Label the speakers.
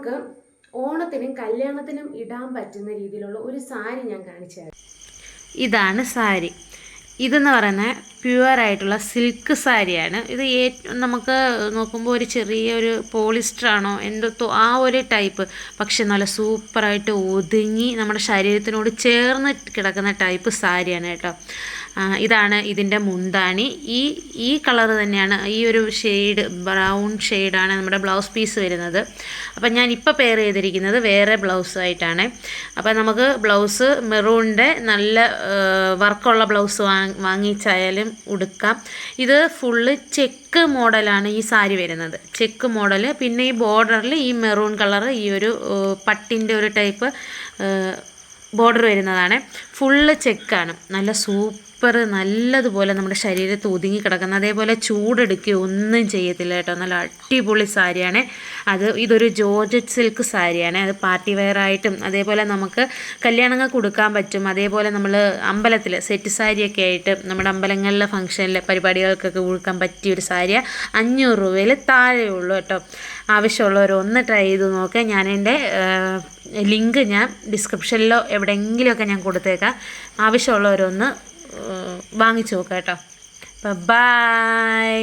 Speaker 1: നമുക്ക് ഓണത്തിനും കല്യാണത്തിനും ഇടാൻ പറ്റുന്ന രീതിയിലുള്ള ഒരു സാരി ഞാൻ കാണിച്ചു തരാം.
Speaker 2: ഇതാണ് സാരി. ഇതെന്ന് പറയുന്നത് പ്യുവറായിട്ടുള്ള സിൽക്ക് സാരിയാണ്. ഇത് നമുക്ക് നോക്കുമ്പോൾ ഒരു ചെറിയൊരു പോളിസ്റ്ററാണോ എന്തോ ആ ഒരു ടൈപ്പ്, പക്ഷെ നല്ല സൂപ്പറായിട്ട് ഒതുങ്ങി നമ്മുടെ ശരീരത്തിനോട് ചേർന്ന് കിടക്കുന്ന ടൈപ്പ് സാരിയാണ് കേട്ടോ. ഇതാണ് ഇതിൻ്റെ മുന്താണി. ഈ കളറ് തന്നെയാണ്, ഈ ഒരു ഷെയ്ഡ് ബ്രൗൺ ഷെയ്ഡാണ് നമ്മുടെ ബ്ലൗസ് പീസ് വരുന്നത്. അപ്പം ഞാൻ ഇപ്പോൾ പെയർ ചെയ്തിരിക്കുന്നത് വേറെ ബ്ലൗസായിട്ടാണ്. അപ്പം നമുക്ക് ബ്ലൗസ് മെറൂണിൻ്റെ നല്ല വർക്കുള്ള ബ്ലൗസ് വാങ്ങിച്ചായാലും ഉടുക്കാം. ഇത് ഫുള്ള് ചെക്ക് മോഡലാണ് ഈ സാരി വരുന്നത്, ചെക്ക് മോഡൽ. പിന്നെ ഈ ബോർഡറിൽ ഈ മെറൂൺ കളറ് ഈ ഒരു പട്ടിൻ്റെ ഒരു ടൈപ്പ് ബോർഡർ വരുന്നതാണ്. ഫുള്ള് ചെക്കാണ്, നല്ല സൂപ്പർ, നല്ലതുപോലെ നമ്മുടെ ശരീരത്ത് ഒതുങ്ങി കിടക്കുന്ന, അതേപോലെ ചൂടെടുക്കുകയോ ഒന്നും ചെയ്യത്തില്ല കേട്ടോ. നല്ല അടിപൊളി സാരിയാണ് ഇതൊരു ജോർജറ്റ് സിൽക്ക് സാരിയാണ്. അത് പാർട്ടി വെയറായിട്ടും അതേപോലെ നമുക്ക് കല്യാണങ്ങൾക്ക് കൊടുക്കാൻ പറ്റും. അതേപോലെ നമ്മൾ അമ്പലത്തിൽ സെറ്റ് സാരിയൊക്കെ ആയിട്ട് നമ്മുടെ അമ്പലങ്ങളിലെ ഫംഗ്ഷനിലെ പരിപാടികൾക്കൊക്കെ കൊടുക്കാൻ പറ്റിയൊരു സാരിയാണ്. 500 രൂപയിൽ താഴെയുള്ളൂ കേട്ടോ. ആവശ്യമുള്ളവർ ഒന്ന് ട്രൈ ചെയ്ത് നോക്കുക. ഞാൻ എൻ്റെ ലിങ്ക് ഞാൻ ഡിസ്ക്രിപ്ഷനിലോ എവിടെയെങ്കിലുമൊക്കെ ഞാൻ കൊടുത്തേക്കാം. ആവശ്യമുള്ളവരൊന്ന് വാങ്ങിച്ചു നോക്കാം കേട്ടോ. ബൈ.